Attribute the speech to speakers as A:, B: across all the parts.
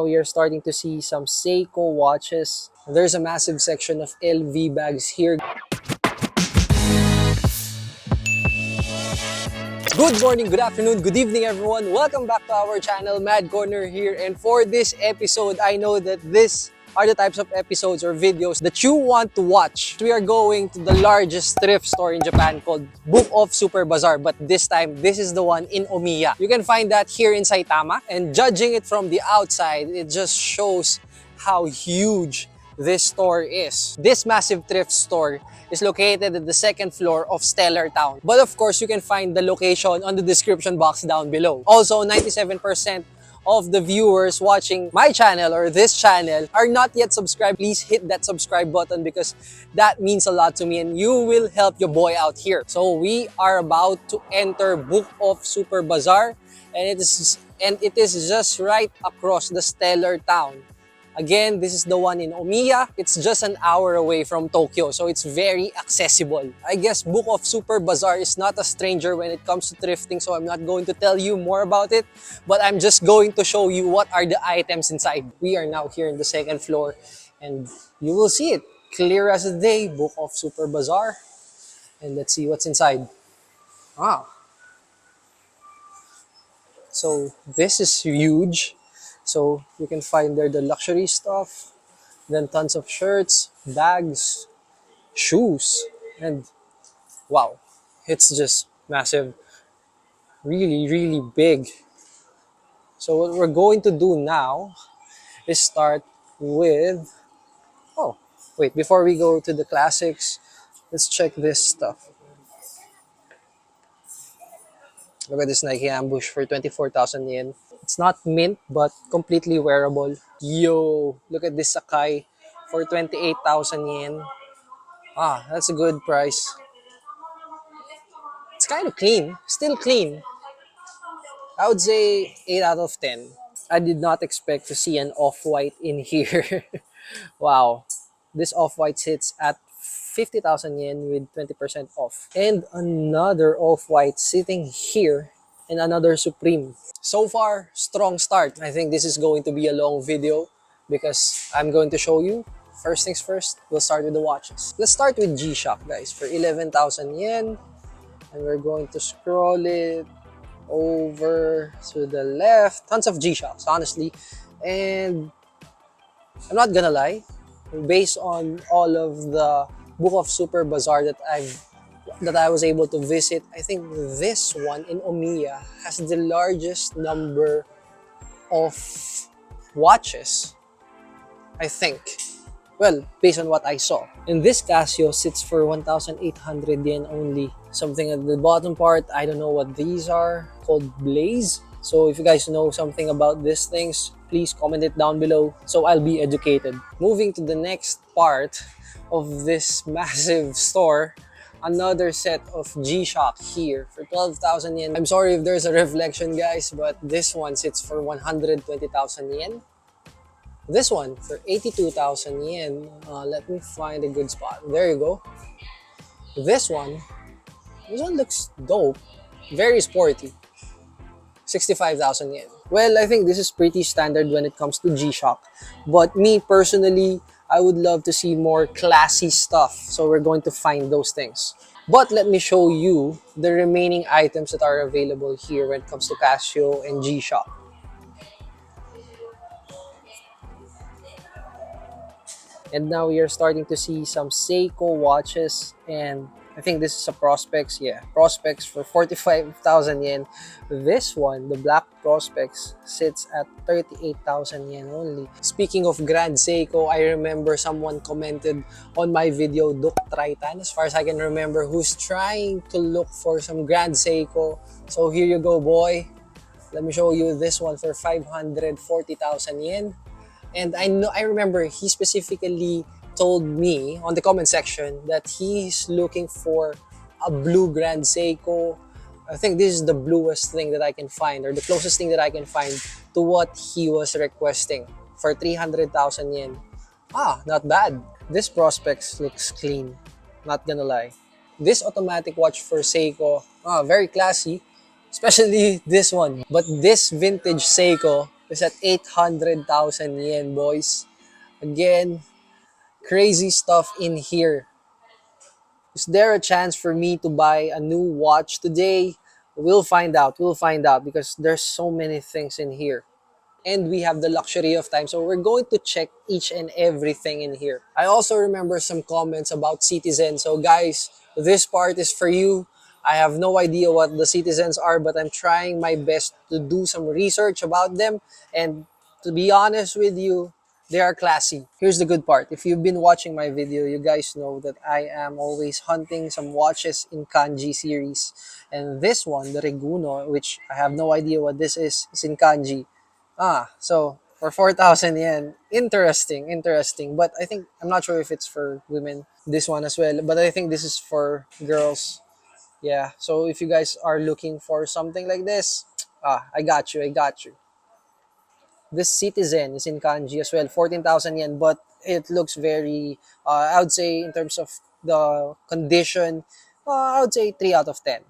A: we are starting to see some Seiko watches. There's a massive section of LV bags here. Good morning, good afternoon, good evening everyone. Welcome back to our channel, Mad Corner here. And for this episode, I know that these are the types of episodes or videos that you want to watch. We are going to the largest thrift store in Japan called BookOff Super Bazaar. But this time, this is the one in Omiya. You can find that here in Saitama. And judging it from the outside, it just shows how huge this store is. This massive thrift store is located at the second floor of Stellar Town. But of course, you can find the location on the description box down below. Also, 97% of the viewers watching my channel or this channel are not yet subscribed. Please hit that subscribe button because that means a lot to me and you will help your boy out here. So we are about to enter BookOff Super Bazaar and it is just right across the Stellar Town. Again, this is the one in Omiya. It's just an hour away from Tokyo, so it's very accessible. I guess BookOff Super Bazaar is not a stranger when it comes to thrifting, so I'm not going to tell you more about it, but I'm just going to show you what are the items inside. We are now here in the second floor, and you will see it clear as a day, BookOff Super Bazaar. And let's see what's inside. So this is huge. So you can find there the luxury stuff, then tons of shirts, bags, shoes, and wow, it's just massive, really big. So what we're going to do now is start with, oh, wait, before we go to the classics, let's check this stuff. Look at this Nike ambush for 24,000 yen. It's not mint, but completely wearable. Yo, look at this Sakai for 28,000 yen. That's a good price. It's kind of clean, still clean. I would say 8 out of 10. I did not expect to see an off-white in here. Wow, this off-white sits at 50,000 yen with 20% off. And another off-white sitting here and another Supreme. So far, strong start. I think this is going to be a long video because I'm going to show you. First things first, we'll start with the watches. Let's start with G-Shock, guys, for 11,000 yen. And we're going to scroll it over to the left. Tons of G-Shocks, honestly. And I'm not gonna lie, based on all of the BookOff Super Bazaar that I was able to visit, I think this one in Omiya has the largest number of watches, I think. Well, based on what I saw. And this Casio sits for 1,800 yen only. Something at the bottom part, I don't know what these are, called Blaze. So if you guys know something about these things, please comment it down below so I'll be educated. Moving to the next part of this massive store, another set of G-Shock here for 12,000 yen. I'm sorry if there's a reflection, guys, but this one sits for 120,000 yen. This one for 82,000 yen. Let me find a good spot. There you go. This one looks dope. Very sporty. 65,000 yen. Well, I think this is pretty standard when it comes to G-Shock. But me personally, I would love to see more classy stuff. So we're going to find those things. But let me show you the remaining items that are available here when it comes to Casio and G-Shock. And now we are starting to see some Seiko watches, and I think this is a Prospex. Yeah, Prospex for 45,000 yen. This one, the black Prospex, sits at 38,000 yen only. Speaking of Grand Seiko, I remember someone commented on my video, Duk Tritan, as far as I can remember, who's trying to look for some Grand Seiko. So here you go, boy. Let me show you this one for 540,000 yen. And I remember he specifically told me on the comment section that he's looking for a blue Grand Seiko. I think this is the bluest thing that I can find, or the closest thing that I can find to what he was requesting for 300,000 yen. Not bad. This Prospex looks clean, not gonna lie. This automatic watch for Seiko, very classy, especially this one. But this vintage Seiko is at 800,000 yen, boys. Again, crazy stuff in here. Is there a chance for me to buy a new watch today? We'll find out. We'll find out because there's so many things in here. And we have the luxury of time. So we're going to check each and everything in here. I also remember some comments about Citizen. So guys, this part is for you. I have no idea what the Citizens are, but I'm trying my best to do some research about them. And to be honest with you, they are classy. Here's the good part. If you've been watching my video, you guys know that I am always hunting some watches in kanji series. And this one, the Reguno, which I have no idea what this is in kanji. So for 4,000 yen, interesting, interesting. But I think, I'm not sure if it's for women, this one as well. But I think this is for girls. Yeah, so if you guys are looking for something like this, I got you, I got you. This Citizen is in kanji as well, 14,000 yen. But it looks very, I would say in terms of the condition, I would say 3 out of 10.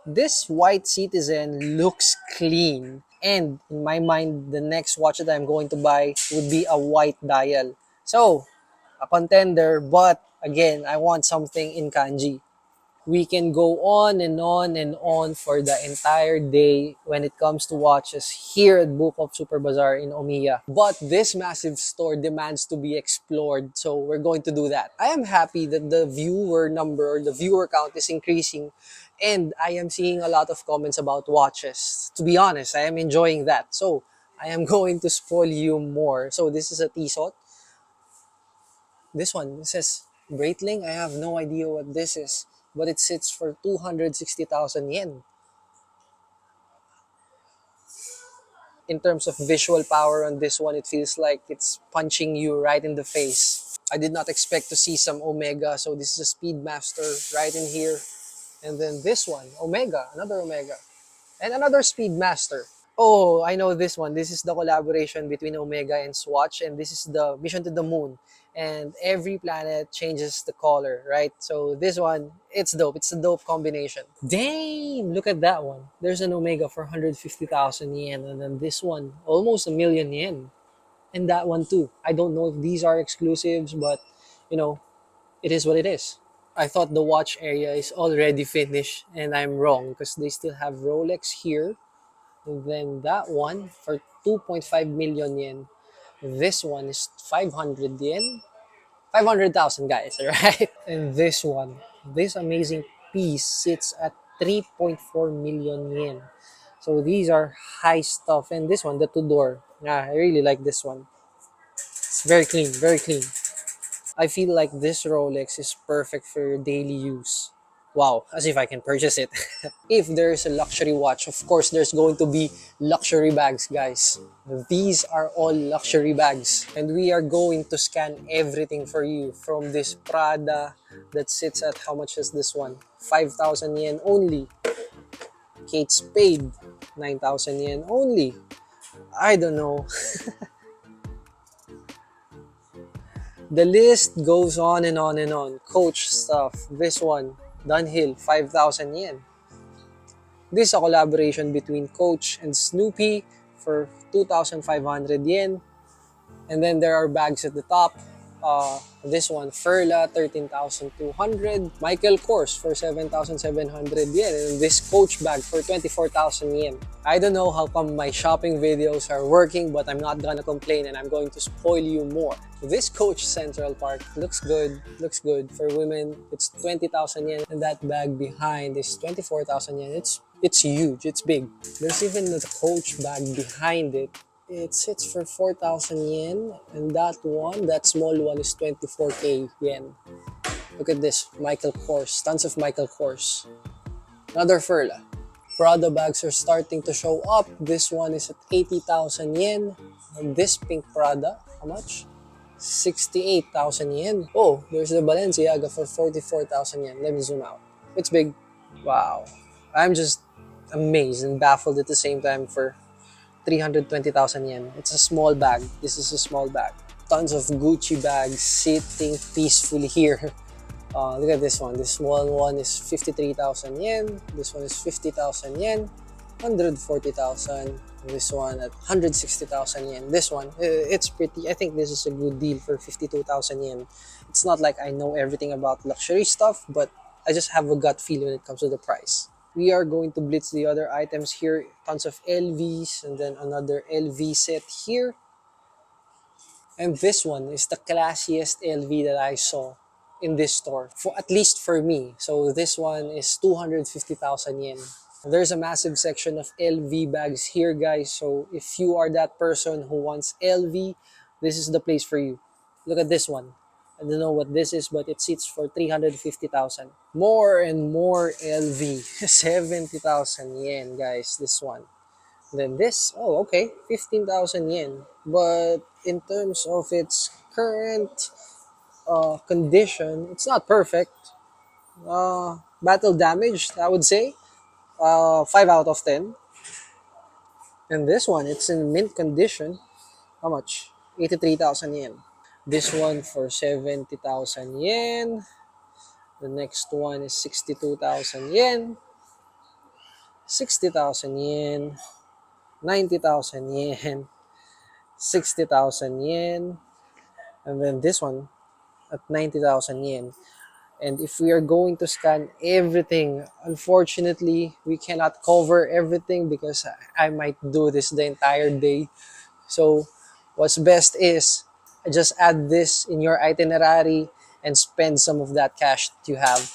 A: This white Citizen looks clean. And in my mind, the next watch that I'm going to buy would be a white dial. So, a contender, but again, I want something in kanji. We can go on and on and on for the entire day when it comes to watches here at BookOff Super Bazaar in Omiya. But this massive store demands to be explored, so we're going to do that. I am happy that the viewer number or the viewer count is increasing, and I am seeing a lot of comments about watches. To be honest, I am enjoying that. So I am going to spoil you more. So this is a Tissot. This one, it says Breitling. I have no idea what this is, but it sits for 260,000 yen. In terms of visual power on this one, it feels like it's punching you right in the face. I did not expect to see some Omega, so this is a Speedmaster right in here. And then this one, Omega, another Omega, and another Speedmaster. Oh, I know this one. This is the collaboration between Omega and Swatch, and this is the Mission to the Moon. And every planet changes the color, right? So this one, it's dope. It's a dope combination. Damn! Look at that one. There's an Omega for 150,000 yen, and then this one, almost a million yen. And that one too. I don't know if these are exclusives, but you know, it is what it is. I thought the watch area is already finished, and I'm wrong because they still have Rolex here. And then that one for 2.5 million yen. This one is 500 yen. 500,000 guys, right? And this one, this amazing piece sits at 3.4 million yen. So these are high stuff. And this one, the Tudor. Yeah, I really like this one. It's very clean, very clean. I feel like this Rolex is perfect for your daily use. Wow, as if I can purchase it. If there's a luxury watch, of course there's going to be luxury bags, guys. These are all luxury bags. And we are going to scan everything for you from this Prada that sits at, how much is this one? 5,000 yen only. Kate Spade, 9,000 yen only. I don't know. The list goes on and on and on. Coach stuff. This one, Dunhill, 5,000 yen. This is a collaboration between Coach and Snoopy for 2,500 yen. And then there are bags at the top. This one, Furla, 13,200. Michael Kors for 7,700 yen. And this Coach bag for 24,000 yen. I don't know how come my shopping videos are working, but I'm not gonna complain and I'm going to spoil you more. This Coach Central Park looks good, looks good. For women, it's 20,000 yen. And that bag behind is 24,000 yen. It's huge, it's big. There's even a Coach bag behind it. It sits for 4,000 yen, and that one, that small one, is 24k yen. Look at this, Michael Kors, tons of Michael Kors. Another Furla. Prada bags are starting to show up. This one is at 80,000 yen. And this pink Prada, how much? 68,000 yen. Oh, there's the Balenciaga for 44,000 yen. Let me zoom out. It's big. Wow. I'm just amazed and baffled at the same time for 320,000 yen. It's a small bag. This is a small bag. Tons of Gucci bags sitting peacefully here. Look at this one. This small one is 53,000 yen. This one is 50,000 yen. 140,000. This one at 160,000 yen. This one, it's pretty. I think this is a good deal for 52,000 yen. It's not like I know everything about luxury stuff, but I just have a gut feel when it comes to the price. We are going to blitz the other items here. Tons of LVs and then another LV set here. And this one is the classiest LV that I saw in this store, for at least for me. So this one is 250,000 yen. There's a massive section of LV bags here, guys. So if you are that person who wants LV, this is the place for you. Look at this one. I don't know what this is, but it sits for 350,000. More and more LV. 70,000 yen, guys, this one. Then this, oh, okay, 15,000 yen. But in terms of its current condition, it's not perfect. Battle damaged, I would say. 5 out of 10. And this one, it's in mint condition. How much? 83,000 yen. This one for 70,000 yen. The next one is 62,000 yen. 60,000 yen. 90,000 yen. 60,000 yen. And then this one at 90,000 yen. And if we are going to scan everything, unfortunately, we cannot cover everything because I might do this the entire day. So what's best is just add this in your itinerary and spend some of that cash that you have.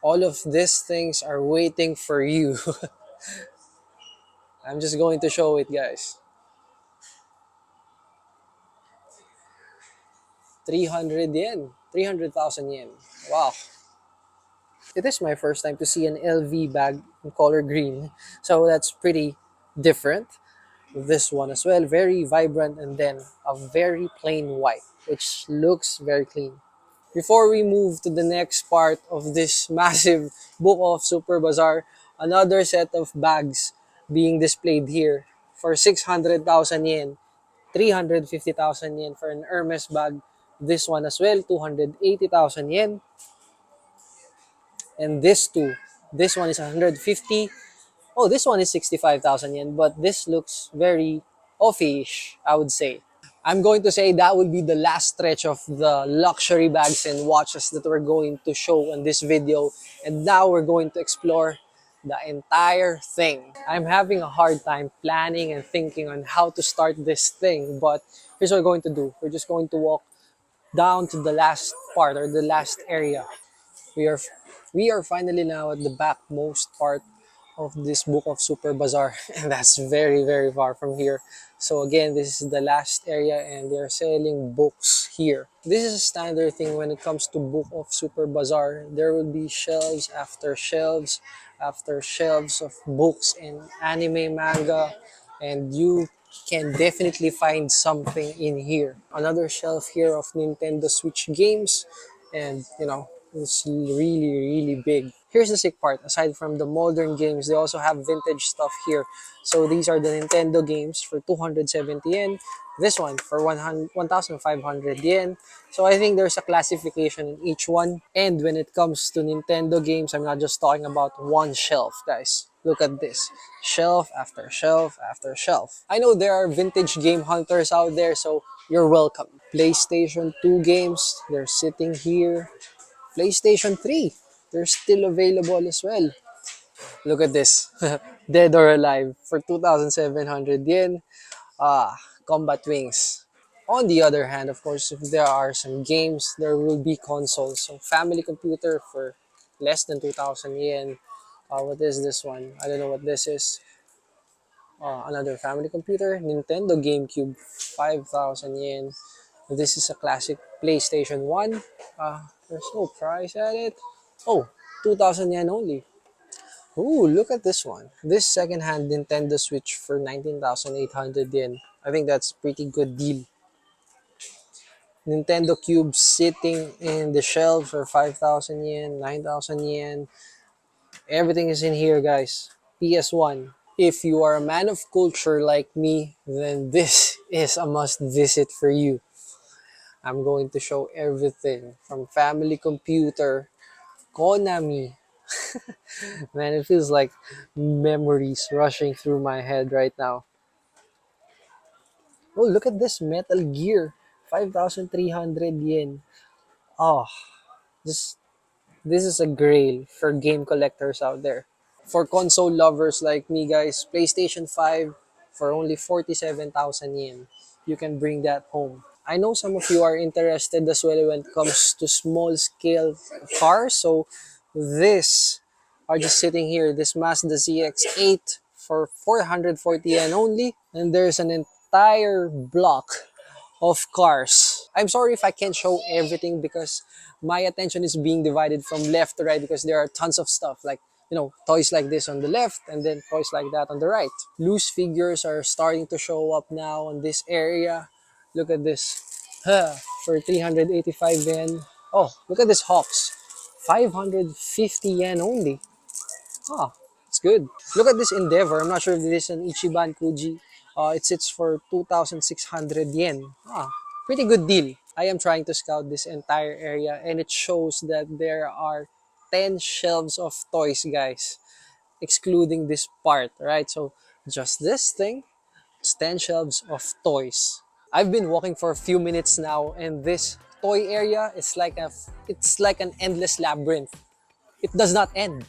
A: All of these things are waiting for you. I'm just going to show it, guys. 300 yen, 300,000 yen. Wow. It is my first time to see an LV bag in color green. So that's pretty different. This one as well, very vibrant, and then a very plain white, which looks very clean. Before we move to the next part of this massive BookOff Super Bazaar, another set of bags being displayed here for 600,000 yen, 350,000 yen for an Hermes bag. This one as well, 280,000 yen. And this too. This one is 150. Oh, this one is 65,000 yen, but this looks very off-ish, I would say. I'm going to say that would be the last stretch of the luxury bags and watches that we're going to show in this video. And now we're going to explore the entire thing. I'm having a hard time planning and thinking on how to start this thing, but here's what we're going to do. We're just going to walk down to the last part or the last area. We are we are finally now at the backmost part of this BookOff Super Bazaar, and that's very far from here. So again, this is the last area and they're selling books here. This is a standard thing when it comes to BookOff Super Bazaar. There will be shelves after shelves of books and anime, manga, and you can definitely find something in here. Another shelf here of Nintendo Switch games, and it's really big. Here's the sick part. Aside from the modern games, they also have vintage stuff here. So these are the Nintendo games for 270 yen. This one for 1,500 yen. So I think there's a classification in each one. And when it comes to Nintendo games, I'm not just talking about one shelf, guys. Look at this. Shelf after shelf after shelf. I know there are vintage game hunters out there, so you're welcome. PlayStation 2 games, they're sitting here. PlayStation 3, they're still available as well. Look at this. Dead or Alive for 2,700 yen. Combat Wings. On the other hand, of course, if there are some games, there will be consoles. So family computer for less than 2,000 yen. What is this one? I don't know what this is. Another family computer. Nintendo GameCube, 5,000 yen. This is a classic PlayStation 1. There's no price at it. Oh, 2,000 yen only. Ooh, look at this one. This secondhand Nintendo Switch for 19,800 yen. I think that's a pretty good deal. Nintendo Cube sitting in the shelf for 5,000 yen, 9,000 yen. Everything is in here, guys. PS1. If you are a man of culture like me, then this is a must visit for you. I'm going to show everything from family computer, Konami, Man, it feels like memories rushing through my head right now. Oh, look at this Metal Gear. 5,300 yen. Oh, this this is a grail for game collectors out there. For console lovers like me, guys, PlayStation 5 for only 47,000 yen. You can bring that home. I know some of you are interested as well when it comes to small scale cars. So this are just sitting here, this Mazda CX-8 for 440 yen only. And there's an entire block of cars. I'm sorry if I can't show everything because my attention is being divided from left to right because there are tons of stuff like, toys like this on the left and then toys like that on the right. Loose figures are starting to show up now on this area. Look at this. Huh, for 385 yen. Oh, look at this Hawks. 550 yen only. Ah, it's good. Look at this Endeavor. I'm not sure if this is an Ichiban Kuji. It sits for 2,600 yen. Ah, pretty good deal. I am trying to scout this entire area and it shows that there are 10 shelves of toys, guys, excluding this part, right? So just this thing, it's 10 shelves of toys. I've been walking for a few minutes now and this toy area is it's like an endless labyrinth. It does not end.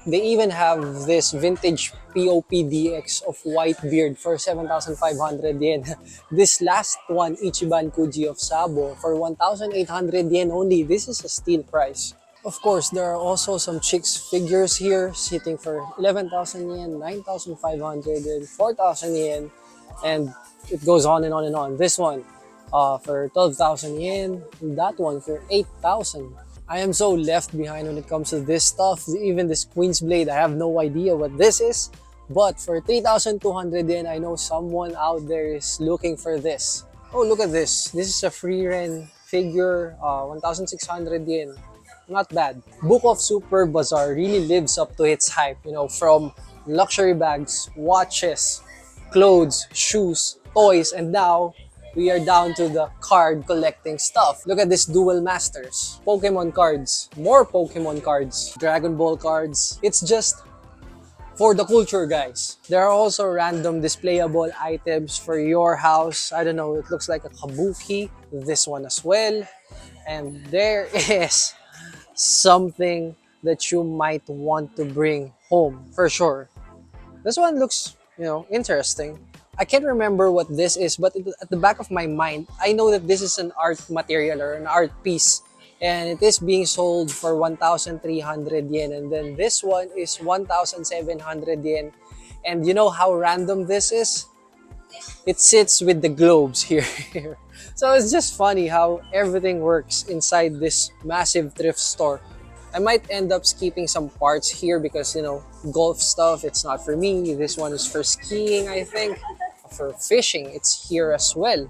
A: They even have this vintage POPDX of Whitebeard for 7,500 yen. This last one, Ichiban Kuji of Sabo, for 1,800 yen only. This is a steal price. Of course, there are also some chicks figures here sitting for 11,000 yen, 9,500 yen, 4,000 yen, and it goes on and on and on. This one for 12,000 yen, that one for 8,000. I am so left behind when it comes to this stuff. Even this Queen's Blade, I have no idea what this is. But for 3,200 yen, I know someone out there is looking for this. Oh, look at this. This is a free rent figure, 1,600 yen. Not bad. BookOff Super Bazaar really lives up to its hype, from luxury bags, watches, clothes, shoes, toys, and now we are down to the card collecting stuff. Look at this Duel Masters. Pokemon cards. More Pokemon cards. Dragon Ball cards. It's just for the culture, guys. There are also random displayable items for your house. I don't know, it looks like a kabuki. This one as well. And there is something that you might want to bring home for sure. This one looks, interesting. I can't remember what this is, but at the back of my mind, I know that this is an art material or an art piece. And it is being sold for 1,300 yen. And then this one is 1,700 yen. And you know how random this is? It sits with the globes here. So it's just funny how everything works inside this massive thrift store. I might end up skipping some parts here because, golf stuff, it's not for me. This one is for skiing, I think. For fishing, it's here as well.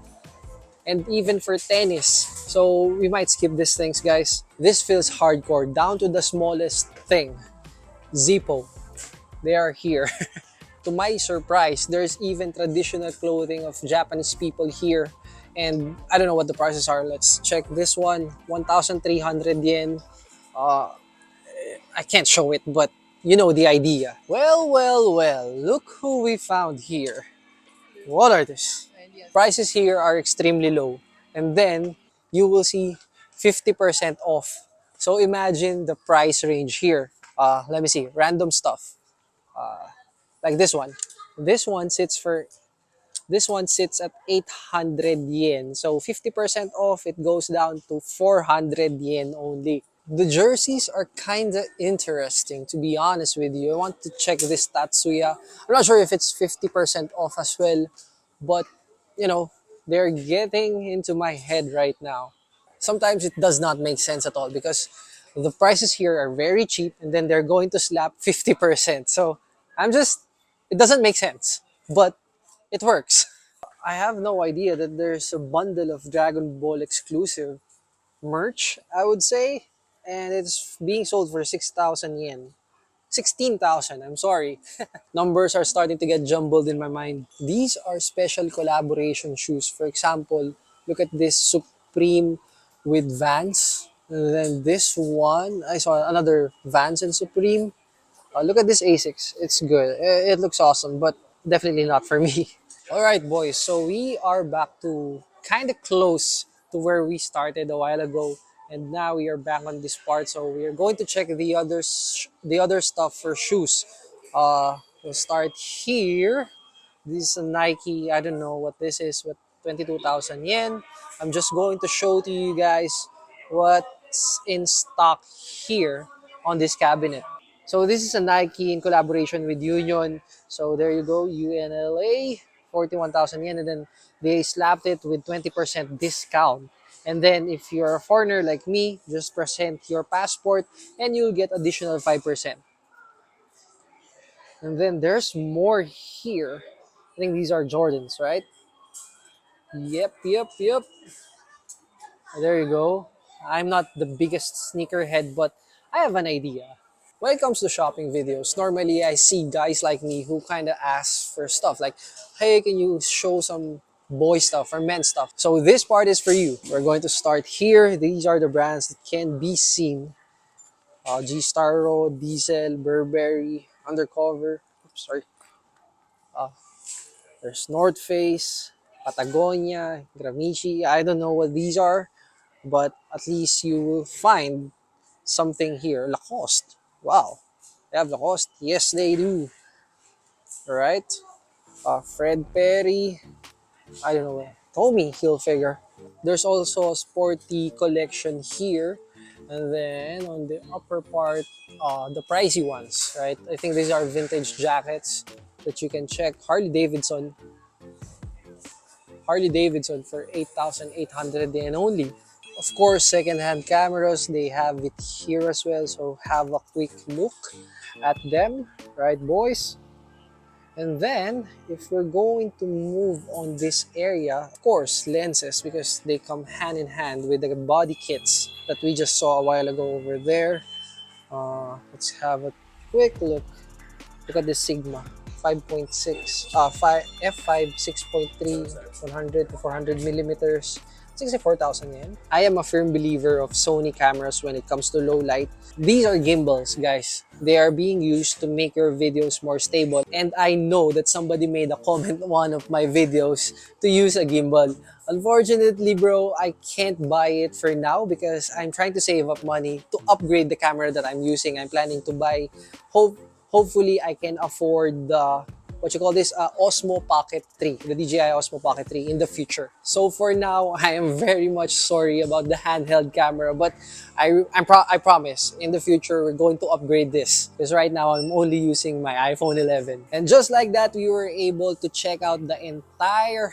A: And even for tennis. So we might skip these things, guys. This feels hardcore, down to the smallest thing. Zippo. They are here. To my surprise, there's even traditional clothing of Japanese people here. And I don't know what the prices are. Let's check this one. 1,300 yen. I can't show it, but you know the idea. Well, well, well. Look who we found here. What are these? Prices here are extremely low. And then you will see 50% off. So imagine the price range here. Let me see. Random stuff. Like this one. This one sits for This one sits at 800 yen. So 50% off, it goes down to 400 yen only. The jerseys are kind of interesting, to be honest with you. I want to check this Tatsuya. I'm not sure if it's 50% off as well, but they're getting into my head right now. Sometimes it does not make sense at all because the prices here are very cheap and then they're going to slap 50%. So it doesn't make sense, but it works. I have no idea that there's a bundle of Dragon Ball exclusive merch, I would say, and it's being sold for 6,000 yen. 16,000, I'm sorry. Numbers are starting to get jumbled in my mind. These are special collaboration shoes. For example, look at this Supreme with Vans. And then this one, I saw another Vans and Supreme. Look at this Asics. It's good. It looks awesome, but definitely not for me. All right, boys. So we are back to kind of close to where we started a while ago, and now we are back on this part. So we are going to check the other stuff for shoes. We'll start here. This is a Nike. I don't know what this is. What 22,000 yen. I'm just going to show to you guys what's in stock here on this cabinet. So this is a Nike in collaboration with Union. So there you go, UNLA, 41,000 yen, and then they slapped it with 20% discount. And then if you're a foreigner like me, just present your passport and you'll get additional 5%. And then there's more here. I think these are Jordans, right? Yep. There you go. I'm not the biggest sneakerhead, but I have an idea. When it comes to shopping videos, normally I see guys like me who kind of ask for stuff like, hey, can you show some boy stuff or men stuff? So this part is for you. We're going to start here. These are the brands that can be seen. G-Star Road, Diesel, Burberry, Undercover. Oops, sorry. Uh, there's North Face, Patagonia, Gramici. I don't know what these are, but at least you will find something here. Lacoste. Wow. They have Lacoste. Yes, they do. Right? Fred Perry. I don't know. Tommy Hilfiger. There's also a sporty collection here. And then on the upper part, the pricey ones, right? I think these are vintage jackets that you can check. Harley Davidson for 8,800 yen only. Of course, secondhand cameras, they have it here as well. So have a quick look at them, right, boys? And then, if we're going to move on this area, of course, lenses, because they come hand in hand with the body kits that we just saw a while ago over there. Let's have a quick look. Look at this Sigma 5.6, 5, f5 6.3, 100 to 400 millimeters, 64,000 yen. I am a firm believer of Sony cameras when it comes to low light. These are gimbals, guys. They are being used to make your videos more stable. And I know that somebody made a comment on one of my videos to use a gimbal. Unfortunately, bro, I can't buy it for now because I'm trying to save up money to upgrade the camera that I'm using. I'm planning to buy, hopefully I can afford the what you call this Osmo Pocket 3, the DJI Osmo Pocket 3 in the future. So for now, I am very much sorry about the handheld camera, but I promise in the future we're going to upgrade this because right now I'm only using my iPhone 11. And just like that, we were able to check out the entire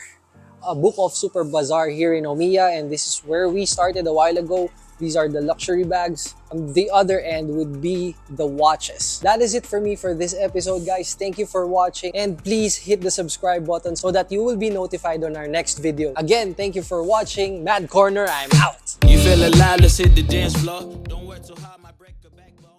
A: BookOff Super Bazaar here in Omiya, and this is where we started a while ago. These are the luxury bags. The other end would be the watches. That is it for me for this episode, guys. Thank you for watching, and please hit the subscribe button so that you will be notified on our next video. Again, thank you for watching. Mad Corner, I'm out. You feel alive, let's hit the dance floor. Don't work too hard, my break a backbone.